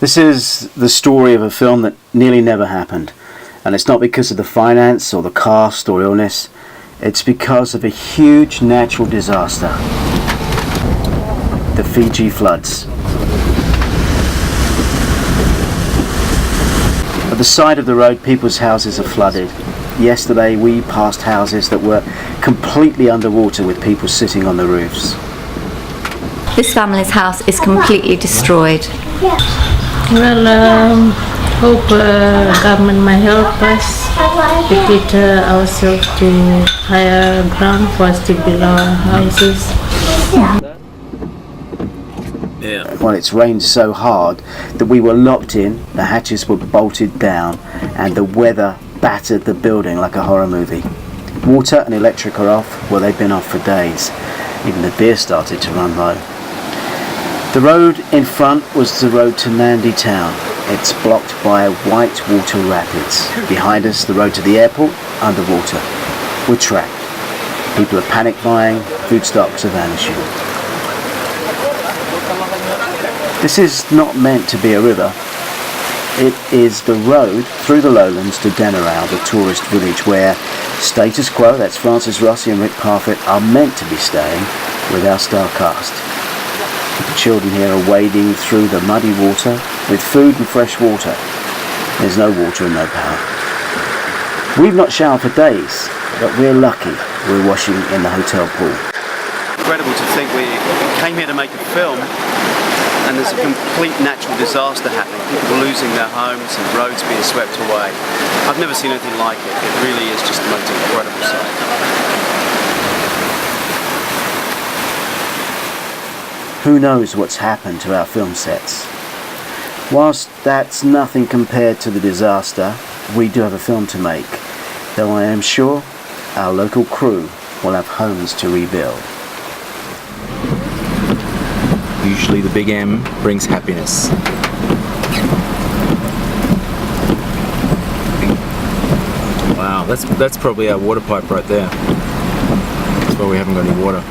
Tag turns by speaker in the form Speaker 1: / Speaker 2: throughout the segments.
Speaker 1: This is the story of a film that nearly never happened. And it's not because of the finance or the cast or illness. It's because of a huge natural disaster. The Fiji floods. At the side of the road, people's houses are flooded. Yesterday we passed houses that were completely underwater with people sitting on the roofs.
Speaker 2: This family's house is completely destroyed.
Speaker 3: Well, hope government might help us to get ourselves to higher ground for us to build our houses.
Speaker 1: Yeah. Well, it's rained so hard that we were locked in, the hatches were bolted down, and the weather battered the building like a horror movie. Water and electric are off. Well, they've been off for days. Even the beer started to run low. The road in front was the road to Nandi town. It's blocked by white water rapids. Behind us, the road to the airport, underwater. We're trapped. People are panic buying, food stocks are vanishing. This is not meant to be a river. It is the road through the lowlands to Canary, the tourist village where Status Quo, that's Francis Rossi and Rick Parfitt, are meant to be staying with our star cast. The children here are wading through the muddy water with food and fresh water. There's no water and no power. We've not showered for days, but we're lucky we're washing in the hotel pool. Incredible to think we came here to make a film and there's a complete natural disaster happening. People losing their homes and roads being swept away. I've never seen anything like it. It really is just the most incredible sight. Who knows what's happened to our film sets? Whilst that's nothing compared to the disaster, we do have a film to make, though I am sure our local crew will have homes to rebuild.
Speaker 4: Usually the big M brings happiness. Wow, that's probably our water pipe right there. That's why we haven't got any water.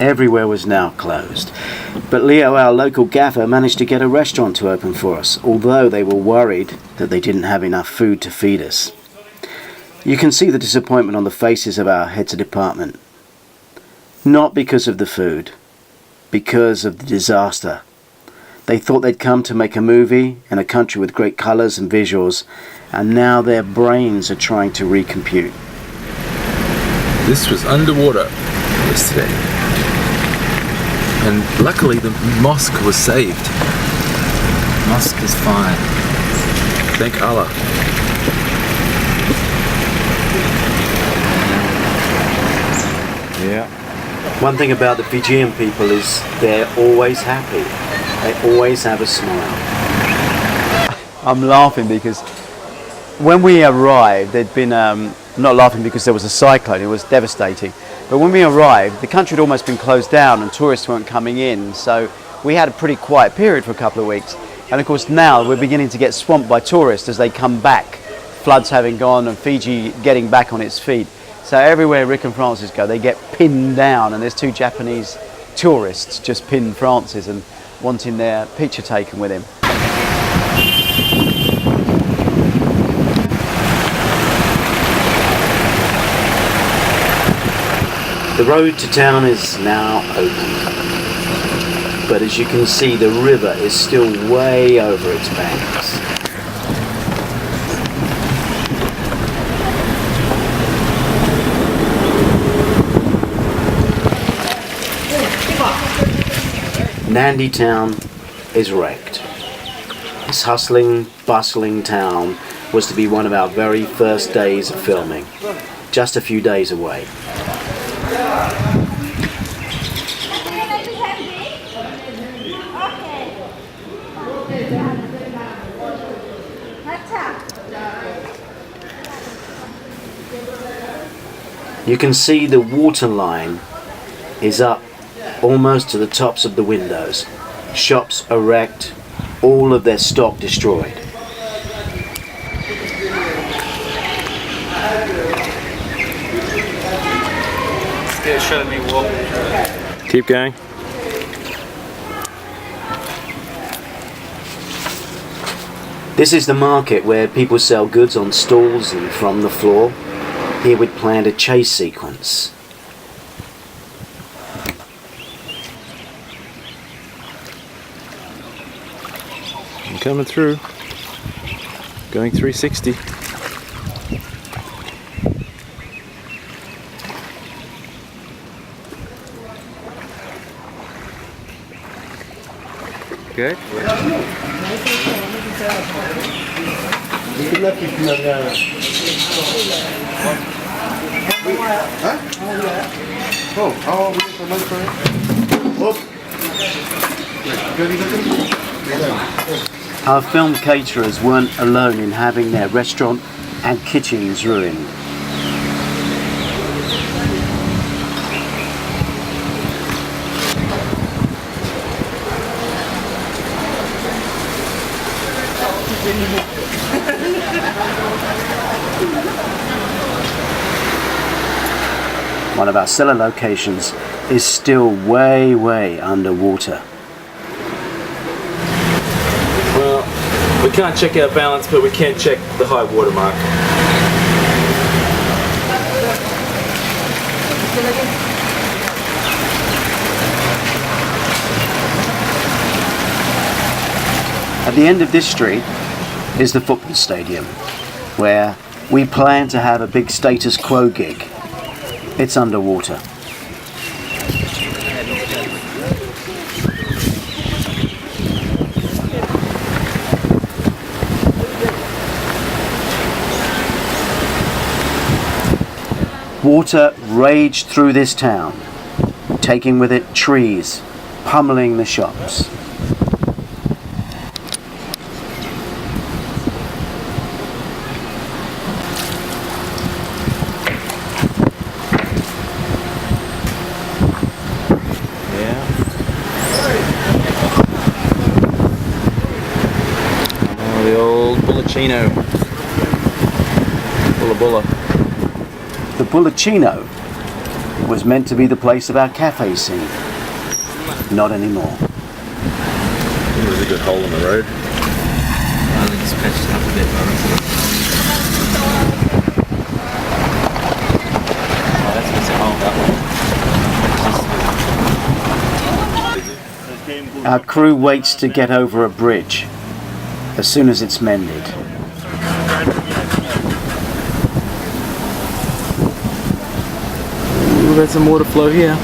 Speaker 1: Everywhere was now closed. But Leo, our local gaffer, managed to get a restaurant to open for us, although they were worried that they didn't have enough food to feed us. You can see the disappointment on the faces of our heads of department. Not because of the food, because of the disaster. They thought they'd come to make a movie in a country with great colours and visuals, and now their brains are trying to recompute.
Speaker 4: This was underwater yesterday. And luckily the mosque was saved. Mosque is fine. Thank Allah.
Speaker 1: Yeah. One thing about the Fijian people is they're always happy. They always have a smile. I'm laughing because when we arrived, there'd been, I'm not laughing because there was a cyclone, it was devastating. But when we arrived, the country had almost been closed down and tourists weren't coming in. So we had a pretty quiet period for a couple of weeks. And of course now we're beginning to get swamped by tourists as they come back. Floods having gone and Fiji getting back on its feet. So everywhere Rick and Francis go, they get pinned down, and there's two Japanese tourists just pinned Francis and wanting their picture taken with him. The road to town is now open, but as you can see, the river is still way over its banks. Nandi town is wrecked. This hustling, bustling town was to be one of our very first days of filming, just a few days away. You can see the water line is up almost to the tops of the windows. Shops are wrecked, all of their stock destroyed.
Speaker 5: Still showing me walk.
Speaker 4: Keep going.
Speaker 1: This is the market where people sell goods on stalls and from the floor. Here we'd planned a chase sequence.
Speaker 4: I'm coming through. Going 360. Good?
Speaker 1: Our film caterers weren't alone in having their restaurant and kitchens ruined. One of our cellar locations is still way underwater.
Speaker 4: Well, we can't check our balance, but we can check the high water mark.
Speaker 1: At the end of this street is the football stadium, where we plan to have a big status quo gig. It's underwater. Water raged through this town, taking with it trees, pummeling the shops.
Speaker 4: The old Bullacino. Bulla.
Speaker 1: The Bullacino was meant to be the place of our cafe scene. Not anymore.
Speaker 4: It was a good hole in the road.
Speaker 5: I think it's patched up a bit, oh, that's what's a hole, that one.
Speaker 1: Our crew waits to get over a bridge as soon as it's mended.
Speaker 4: Ooh, there's some water flow here.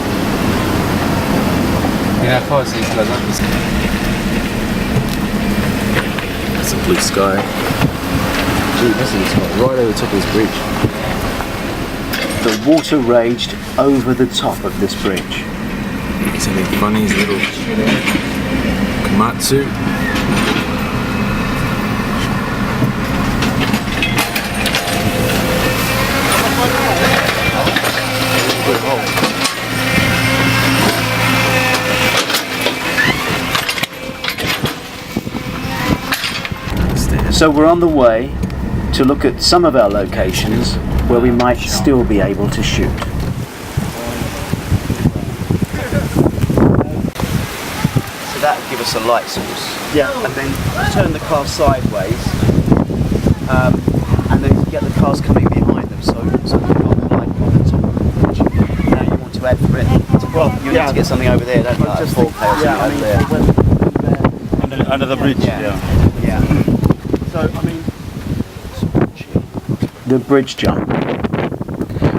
Speaker 5: Yeah, of course, it's like that.
Speaker 4: That's a blue sky. Gee, this is right over the top of this bridge.
Speaker 1: The water raged over the top of this bridge.
Speaker 4: Something funny, is little Komatsu.
Speaker 1: So we're on the way to look at some of our locations where we might still be able to shoot. So that will give us a light source. Yeah. And then turn the car sideways, and then get the cars coming behind them. So we've got the light on the top of the bridge. Now you want to add for it. Well, you need to get something over there, don't you? Like a forktail, something over there.
Speaker 6: Under the bridge,
Speaker 1: Yeah. So, I mean, the bridge jump.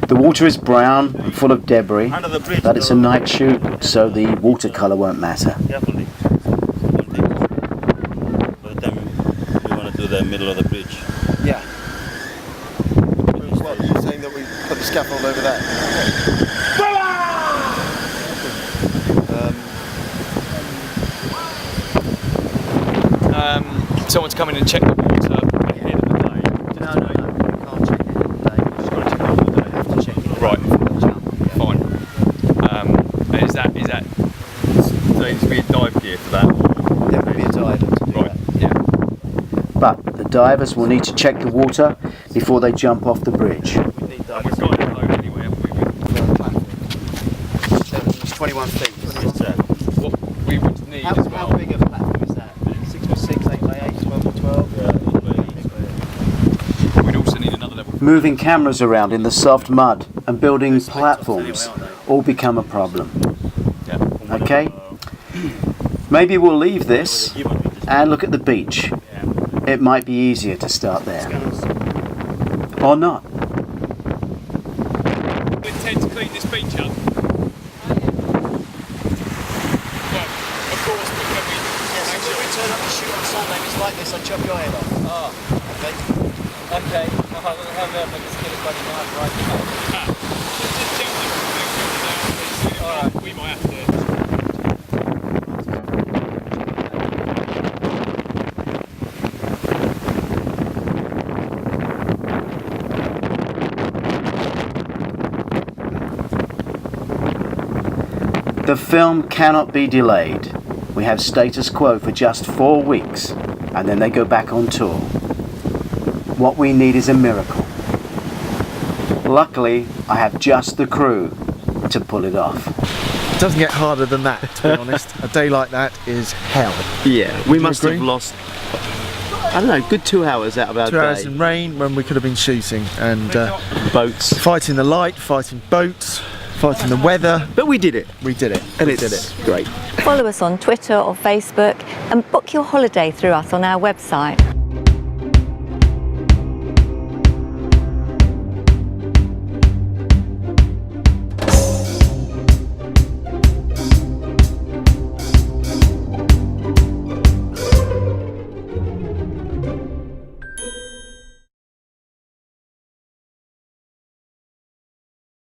Speaker 1: The water is brown and full of debris,
Speaker 6: Under the bridge,
Speaker 1: but it's a night shoot, so the watercolour won't matter.
Speaker 6: carefully. By the time we want to do the middle of the bridge.
Speaker 1: Yeah. Well, you're saying that we put the scaffold over that?
Speaker 5: Someone's coming and check the water ahead of the day.
Speaker 1: No, we can't check it all day. We've just got to check it. We don't have to check it.
Speaker 5: Right.
Speaker 1: Before the jump.
Speaker 5: Fine. And is that so it needs to be a dive gear for that?
Speaker 1: There will be a diver to do
Speaker 5: Right.
Speaker 1: that.
Speaker 5: Yeah.
Speaker 1: But the divers will need to check the water before they jump off the bridge.
Speaker 5: And we've got it over anyway, haven't we?
Speaker 1: It's 21 feet.
Speaker 5: What we would need as well.
Speaker 1: How big a platform is that? 6x6, 8x8, 12x12? moving cameras around in the soft mud and building platforms all become a problem. Okay? Maybe we'll leave this and look at the beach. It might be easier to start there. Or not.
Speaker 5: We intend to clean this beach up. Well, of course, but when we
Speaker 1: turn up and shoot on Sunday, it's like this, I chop your head off.
Speaker 5: Oh,
Speaker 1: Okay?
Speaker 5: okay. I'm going to have that, but just get a bloody knife right now. Alright, we might have to.
Speaker 1: The film cannot be delayed. We have status quo for just 4 weeks, and then they go back on tour. What we need is a miracle. Luckily, I have just the crew to pull it off.
Speaker 7: It doesn't get harder than that, to be honest. A day like that is hell.
Speaker 1: Yeah, we
Speaker 7: you
Speaker 1: must
Speaker 7: agree?
Speaker 1: have lost, I don't know, good 2 hours out of our
Speaker 7: 2 hours
Speaker 1: day.
Speaker 7: in rain when we could have been shooting and
Speaker 1: Boats.
Speaker 7: fighting the light, fighting boats, fighting the weather.
Speaker 1: But we did it.
Speaker 7: We did it.
Speaker 1: And
Speaker 7: We
Speaker 1: it's
Speaker 7: did it.
Speaker 1: great.
Speaker 2: Follow us on Twitter or Facebook and book your holiday through us on our website.